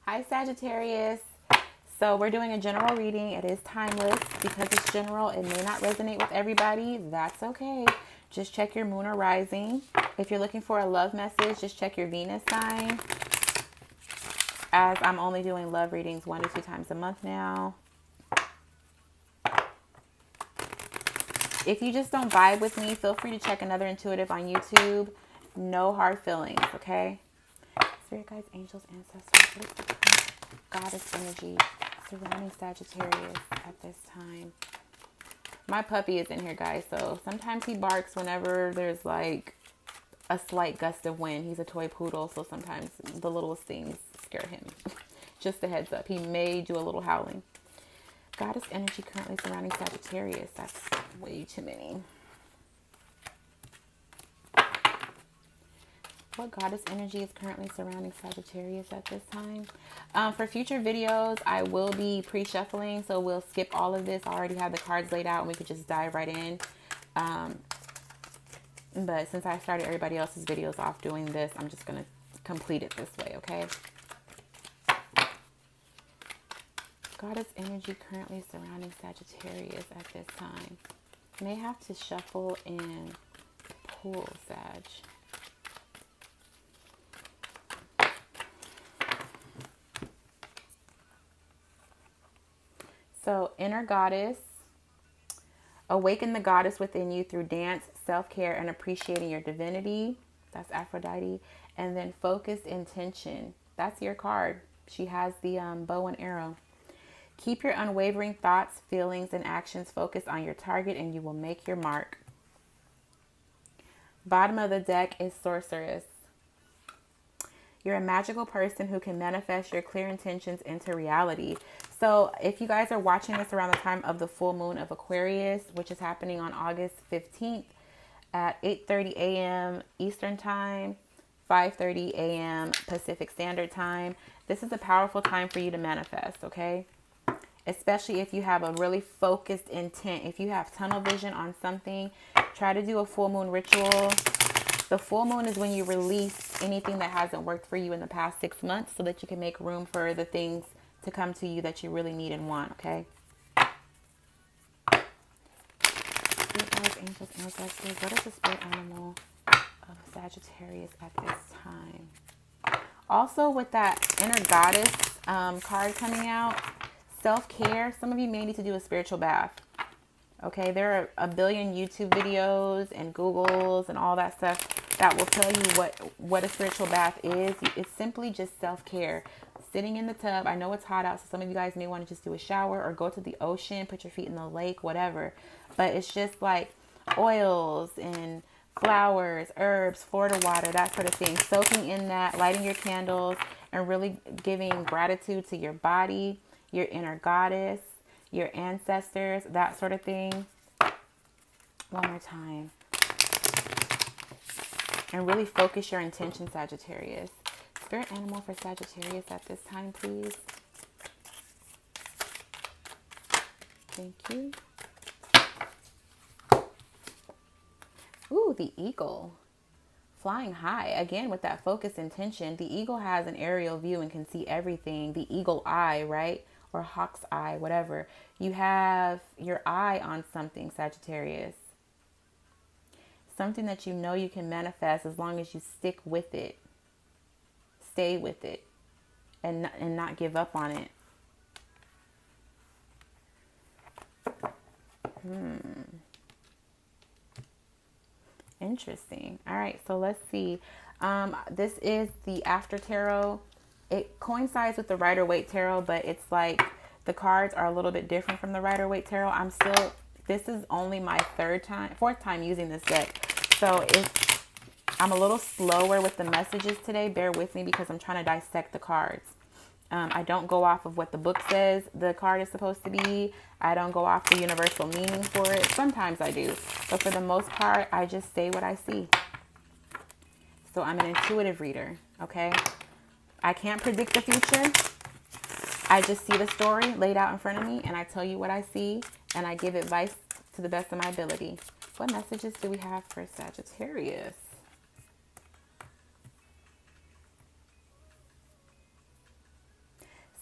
Hi, Sagittarius. So we're doing a general reading. It is timeless because it's general. It may not resonate with everybody. That's okay. Just check your moon or rising. If you're looking for a love message, just check your Venus sign. As I'm only doing love readings 1 to 2 times a month now. If you just don't vibe with me, feel free to check another intuitive on YouTube. No hard feelings, okay? Spirit guides, angels, ancestors. What is the goddess energy surrounding Sagittarius at this time? My puppy is in here, guys, so sometimes he barks whenever there's like a slight gust of wind. He's a toy poodle, so sometimes the littlest things scare him. Just a heads up. He may do a little howling. Goddess energy currently surrounding Sagittarius. That's way too many. What goddess energy is currently surrounding Sagittarius at this time? For future videos, I will be pre-shuffling, so we'll skip all of this. I already have the cards laid out and we could just dive right in. But since I started everybody else's videos off doing this, I'm just going to complete it this way, okay? Goddess energy currently surrounding Sagittarius at this time. May have to shuffle and pull, Sag. So, inner goddess. Awaken the goddess within you through dance, self-care, and appreciating your divinity. That's Aphrodite. And then focused intention. That's your card. She has the bow and arrow. Keep your unwavering thoughts, feelings, and actions focused on your target and you will make your mark. Bottom of the deck is Sorceress. You're a magical person who can manifest your clear intentions into reality. So if you guys are watching this around the time of the full moon of Aquarius, which is happening on August 15th at 8:30 a.m. Eastern Time, 5:30 a.m. Pacific Standard Time, this is a powerful time for you to manifest, okay? Especially if you have a really focused intent. If you have tunnel vision on something, try to do a full moon ritual. The full moon is when you release anything that hasn't worked for you in the past 6 months so that you can make room for the things to come to you that you really need and want, okay? Spirit guides, angels, ancestors. What is the spirit animal of Sagittarius at this time? Also, with that inner goddess card coming out, self-care. Some of you may need to do a spiritual bath. Okay, there are a billion YouTube videos and Googles and all that stuff that will tell you what a spiritual bath is. It's simply just self-care. Sitting in the tub. I know it's hot out, so some of you guys may want to just do a shower or go to the ocean, put your feet in the lake, whatever. But it's just like oils and flowers, herbs, Florida water, that sort of thing. Soaking in that, lighting your candles, and really giving gratitude to your body, your inner goddess, your ancestors, that sort of thing. One more time. And really focus your intention, Sagittarius. Spirit animal for Sagittarius at this time, please. Thank you. Ooh, the eagle. Flying high. Again, with that focused intention, the eagle has an aerial view and can see everything. The eagle eye, right? Or hawk's eye, whatever. You have your eye on something, Sagittarius. Something that you know you can manifest as long as you stick with it. Stay with it. And not give up on it. Interesting. All right, so let's see. This is the After Tarot. It coincides with the Rider-Waite Tarot, but it's like the cards are a little bit different from the Rider-Waite Tarot. This is only my fourth time using this deck. So I'm a little slower with the messages today. Bear with me because I'm trying to dissect the cards. I don't go off of what the book says the card is supposed to be. I don't go off the universal meaning for it. Sometimes I do. But for the most part, I just say what I see. So I'm an intuitive reader, okay? I can't predict the future. I just see the story laid out in front of me and I tell you what I see and I give advice to the best of my ability. What messages do we have for Sagittarius?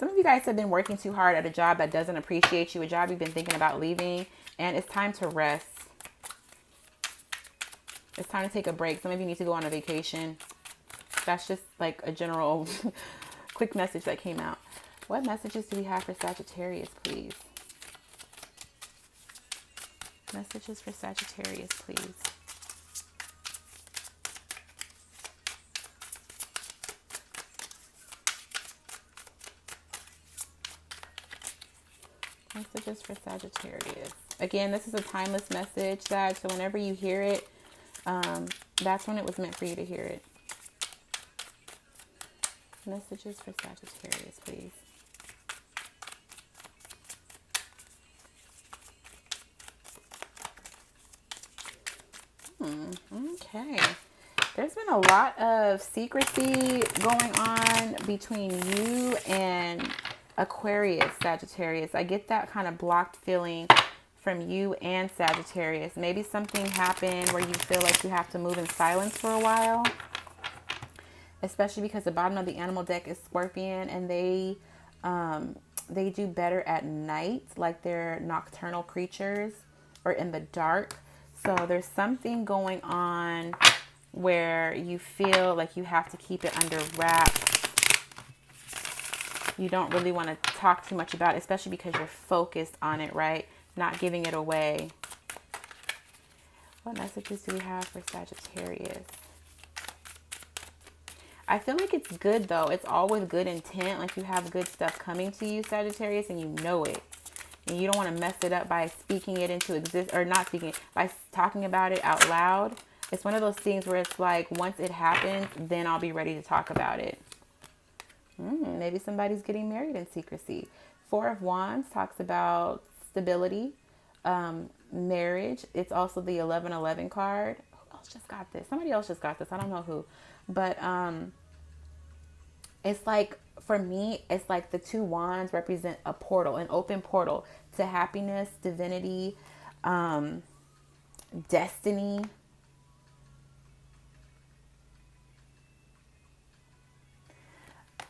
Some of you guys have been working too hard at a job that doesn't appreciate you, a job you've been thinking about leaving, and it's time to rest. It's time to take a break. Some of you need to go on a vacation. That's just like a general quick message that came out. What messages do we have for Sagittarius, please? Messages for Sagittarius, please. Messages for Sagittarius. Again, this is a timeless message, Sag. So whenever you hear it, that's when it was meant for you to hear it. Messages for Sagittarius, please. Okay. There's been a lot of secrecy going on between you and Aquarius, Sagittarius. I get that kind of blocked feeling from you and Sagittarius. Maybe something happened where you feel like you have to move in silence for a while. Especially because the bottom of the animal deck is Scorpion, and they do better at night, like they're nocturnal creatures or in the dark. So there's something going on where you feel like you have to keep it under wraps. You don't really want to talk too much about it, especially because you're focused on it, right? Not giving it away. What messages do we have for Sagittarius? I feel like it's good though. It's all with good intent. Like you have good stuff coming to you, Sagittarius, and you know it. And you don't want to mess it up by speaking it into existence, or not speaking it, by talking about it out loud. It's one of those things where it's like, once it happens, then I'll be ready to talk about it. Maybe somebody's getting married in secrecy. Four of Wands talks about stability, marriage. It's also the 1111 card. Who else just got this? Somebody else just got this. I don't know who. But it's like, for me, it's like the two wands represent a portal, an open portal to happiness, divinity, destiny.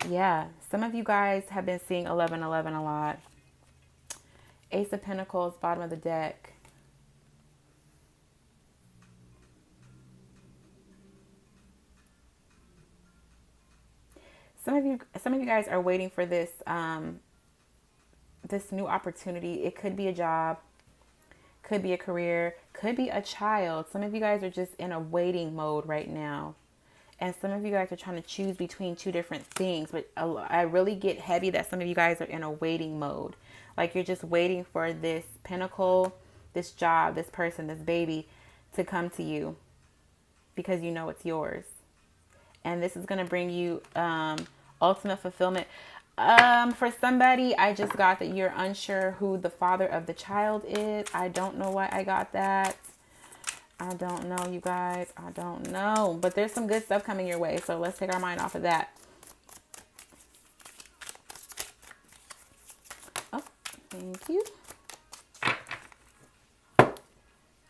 Yeah, some of you guys have been seeing 1111 a lot. Ace of Pentacles, bottom of the deck. Some of you guys are waiting for this this new opportunity. It could be a job, could be a career, could be a child. Some of you guys are just in a waiting mode right now. And some of you guys are trying to choose between two different things. But I really get heavy that some of you guys are in a waiting mode. Like you're just waiting for this pinnacle, this job, this person, this baby to come to you because you know it's yours. And this is going to bring you ultimate fulfillment. For somebody, I just got that you're unsure who the father of the child is. I don't know why I got that. I don't know, you guys. I don't know. But there's some good stuff coming your way. So let's take our mind off of that. Oh, thank you.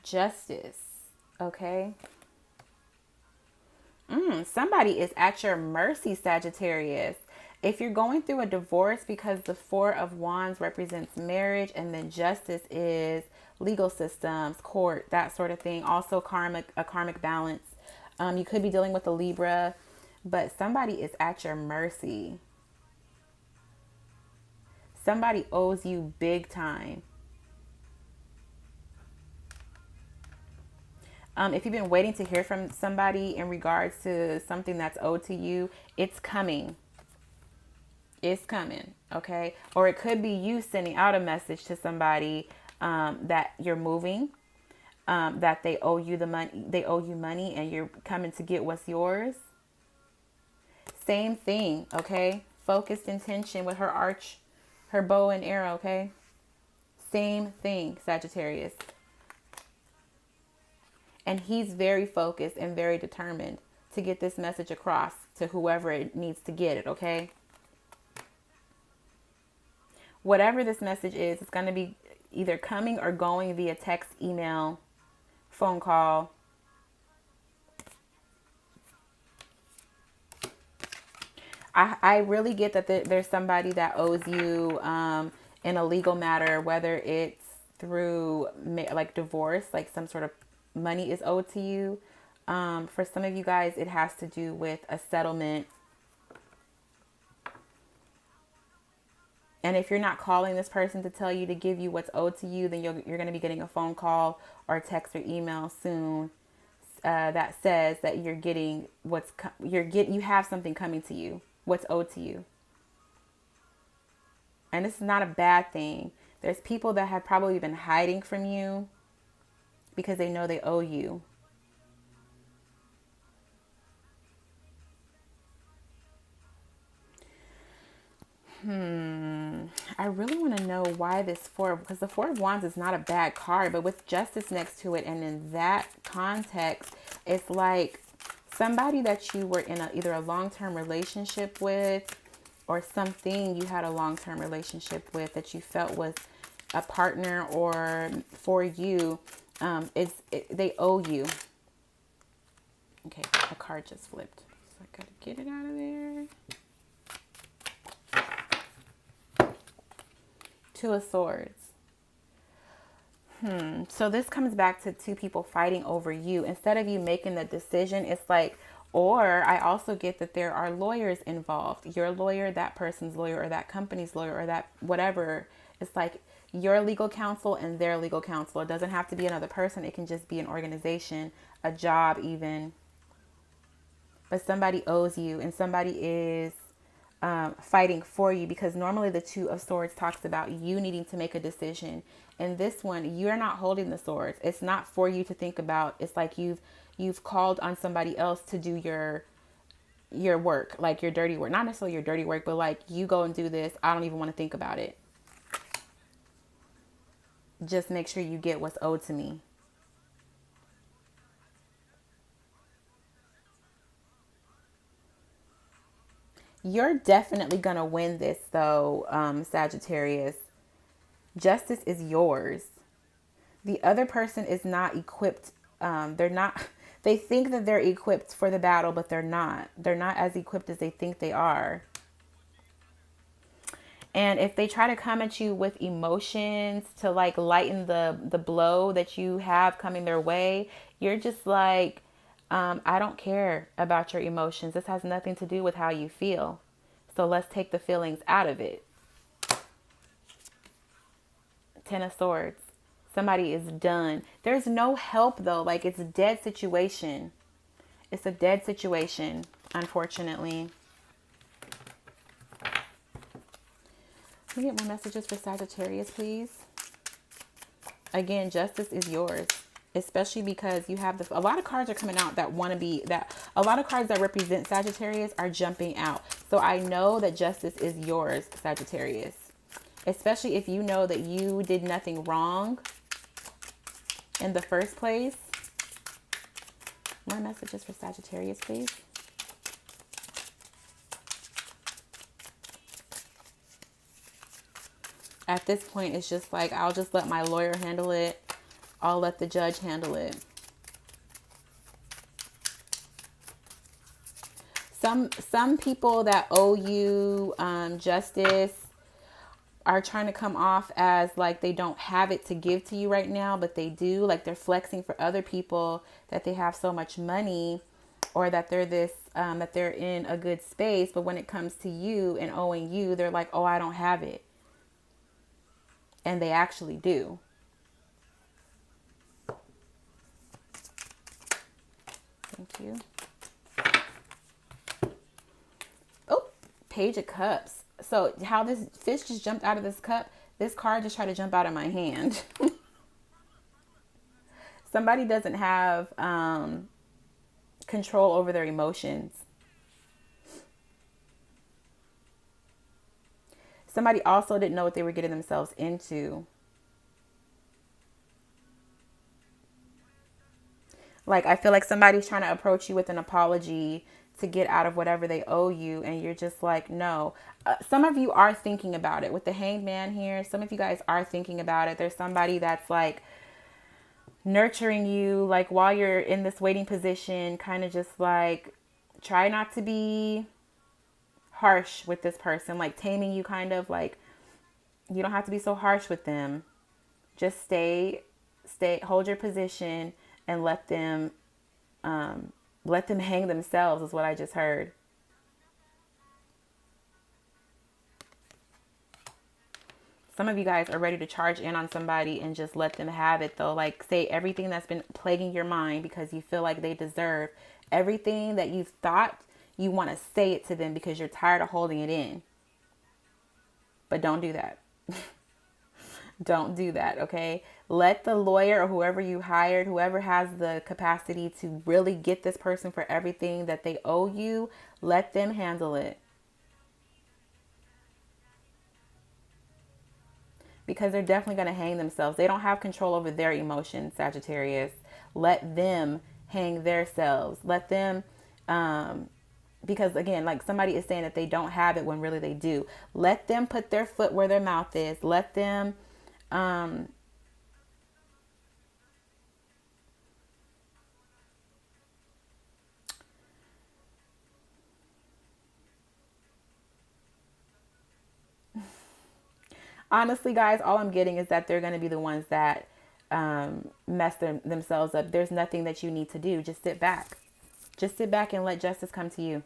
Justice. Okay. Somebody is at your mercy, Sagittarius. If you're going through a divorce, because the Four of Wands represents marriage, and then Justice is legal systems, court, that sort of thing. Also a karmic balance. You could be dealing with a Libra, but somebody is at your mercy. Somebody owes you big time. If you've been waiting to hear from somebody in regards to something that's owed to you, it's coming. It's coming, okay? Or it could be you sending out a message to somebody that you're moving, that they owe you the money. They owe you money, and you're coming to get what's yours. Same thing, okay? Focused intention with her bow and arrow, okay? Same thing, Sagittarius. And he's very focused and very determined to get this message across to whoever it needs to get it, okay? Whatever this message is, it's going to be either coming or going via text, email, phone call. I really get that there's somebody that owes you in a legal matter, whether it's through like divorce, like some sort of money is owed to you. For some of you guys, it has to do with a settlement. And if you're not calling this person to tell you to give you what's owed to you, then you're going to be getting a phone call or text or email soon that says that you're getting you have something coming to you, what's owed to you. And this is not a bad thing. There's people that have probably been hiding from you because they know they owe you. I really want to know why because the Four of Wands is not a bad card, but with Justice next to it, and in that context, it's like somebody that you were in either a long-term relationship with, or something you had a long-term relationship with that you felt was a partner or for you, they owe you. Okay, a card just flipped, so I gotta get it out of there. Two of Swords. So this comes back to two people fighting over you. Instead of you making the decision, it's like, or I also get that there are lawyers involved. Your lawyer, that person's lawyer, or that company's lawyer, or that whatever. It's like your legal counsel and their legal counsel. It doesn't have to be another person. It can just be an organization, a job even. But somebody owes you, and somebody is fighting for you, because normally the Two of Swords talks about you needing to make a decision. And this one, you're not holding the swords. It's not for you to think about. It's like you've called on somebody else to do your work, like your dirty work. Not necessarily your dirty work, but like, you go and do this. I don't even want to think about it. Just make sure you get what's owed to me. You're definitely going to win this though, Sagittarius. Justice is yours. The other person is not equipped. They're not, they think that they're equipped for the battle, but they're not. They're not as equipped as they think they are. And if they try to come at you with emotions to like lighten the blow that you have coming their way, you're just like, I don't care about your emotions. This has nothing to do with how you feel. So let's take the feelings out of it. Ten of Swords. Somebody is done. There's no help though. Like, it's a dead situation. It's a dead situation, unfortunately. Can we get more messages for Sagittarius, please? Again, justice is yours, especially because you have a lot of cards are coming out that want to be that. A lot of cards that represent Sagittarius are jumping out. So I know that justice is yours, Sagittarius, especially if you know that you did nothing wrong in the first place. More messages for Sagittarius, please. At this point, it's just like, I'll just let my lawyer handle it. I'll let the judge handle it. Some people that owe you justice are trying to come off as like they don't have it to give to you right now, but they do. Like, they're flexing for other people that they have so much money, or that they're that they're in a good space. But when it comes to you and owing you, they're like, oh, I don't have it. And they actually do. Thank you. Oh, Page of Cups. So how this fish just jumped out of this cup, this card just tried to jump out of my hand. Somebody doesn't have control over their emotions. Somebody also didn't know what they were getting themselves into. Like, I feel like somebody's trying to approach you with an apology to get out of whatever they owe you. And you're just like, no. Some of you are thinking about it. With the Hanged Man here, some of you guys are thinking about it. There's somebody that's like nurturing you, like while you're in this waiting position, kind of just like, try not to be harsh with this person, like taming you, kind of like, you don't have to be so harsh with them. Just hold your position and let them hang themselves is what I just heard. Some of you guys are ready to charge in on somebody and just let them have it, though. Like, say everything that's been plaguing your mind because you feel like they deserve everything that you've thought. You want to say it to them because you're tired of holding it in. But don't do that. Don't do that, okay? Let the lawyer or whoever you hired, whoever has the capacity to really get this person for everything that they owe you, let them handle it. Because they're definitely going to hang themselves. They don't have control over their emotions, Sagittarius. Let them hang themselves. Let them, because again, like somebody is saying that they don't have it when really they do. Let them put their foot where their mouth is. Let them, honestly, guys, all I'm getting is that they're going to be the ones that mess themselves up. There's nothing that you need to do. Just sit back. Just sit back and let justice come to you.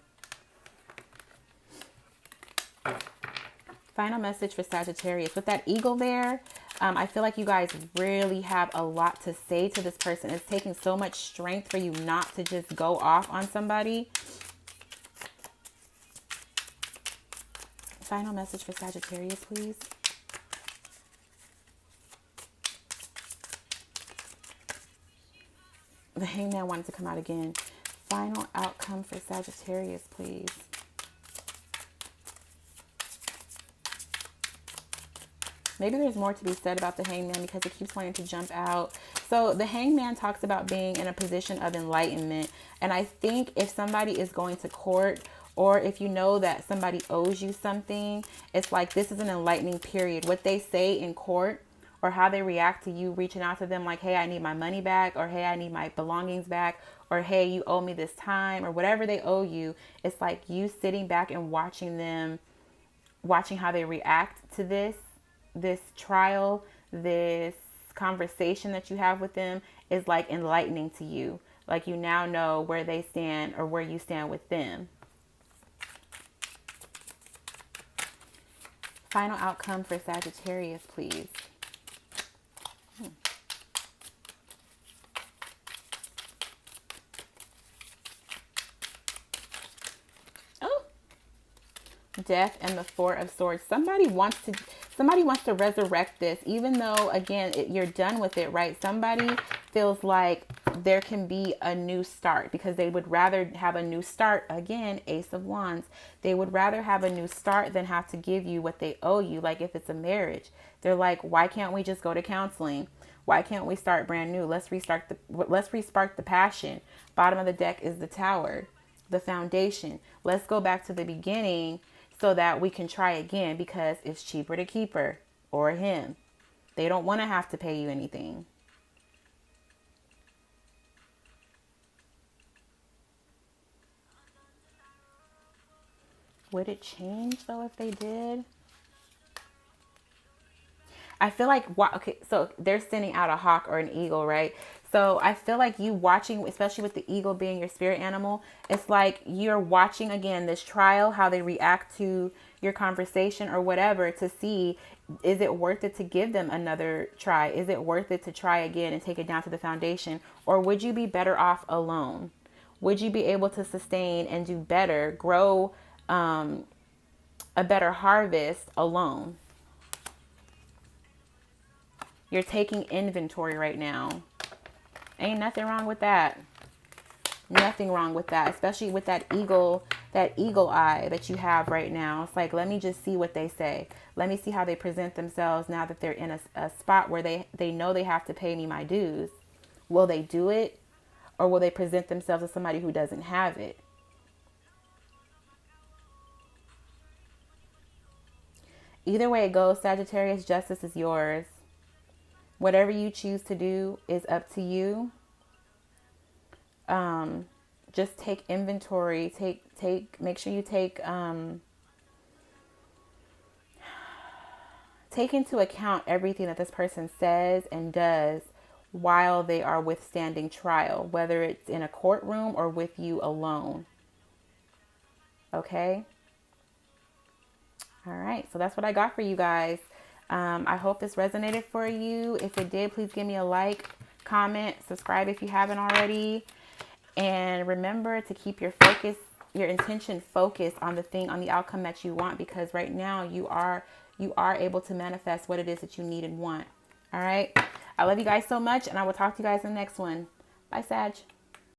Final message for Sagittarius. With that eagle there, I feel like you guys really have a lot to say to this person. It's taking so much strength for you not to just go off on somebody. Final message for Sagittarius, please. The Hangman wanted to come out again. Final outcome for Sagittarius, please. Maybe there's more to be said about the Hangman because it keeps wanting to jump out. So the Hangman talks about being in a position of enlightenment. And I think if somebody is going to court, or if you know that somebody owes you something, it's like this is an enlightening period. What they say in court or how they react to you reaching out to them like, hey, I need my money back, or hey, I need my belongings back, or hey, you owe me this time, or whatever they owe you. It's like you sitting back and watching them, watching how they react to this trial, this conversation that you have with them is like enlightening to you. Like you now know where they stand or where you stand with them. Final outcome for Sagittarius, please. Oh, Death and the Four of Swords. Somebody wants to resurrect this, even though again you're done with it, right? Somebody feels like there can be a new start because they would rather have a new start. Again, Ace of Wands. They would rather have a new start than have to give you what they owe you. Like if it's a marriage, they're like, why can't we just go to counseling? Why can't we start brand new? Let's respark the passion. Bottom of the deck is the Tower, the foundation. Let's go back to the beginning so that we can try again, because it's cheaper to keep her or him. They don't want to have to pay you anything. Would it change though if they did? I feel like, okay, so they're sending out a hawk or an eagle, right? So I feel like you watching, especially with the eagle being your spirit animal, it's like you're watching again this trial, how they react to your conversation or whatever, to see, is it worth it to give them another try? Is it worth it to try again and take it down to the foundation? Or would you be better off alone? Would you be able to sustain and do better, grow a better harvest alone? You're taking inventory right now. Ain't nothing wrong with that. Nothing wrong with that, especially with that eagle eye that you have right now. It's like, let me just see what they say. Let me see how they present themselves now that they're in a spot where they know they have to pay me my dues. Will they do it? Or will they present themselves as somebody who doesn't have it? Either way it goes, Sagittarius, justice is yours. Whatever you choose to do is up to you. Just take inventory. Make sure you take take into account everything that this person says and does while they are withstanding trial, whether it's in a courtroom or with you alone. Okay? All right. So that's what I got for you guys. I hope this resonated for you. If it did, please give me a like, comment, subscribe if you haven't already. And remember to keep your focus, your intention focused on the thing, on the outcome that you want, because right now you are able to manifest what it is that you need and want. All right. I love you guys so much, and I will talk to you guys in the next one. Bye, Sag.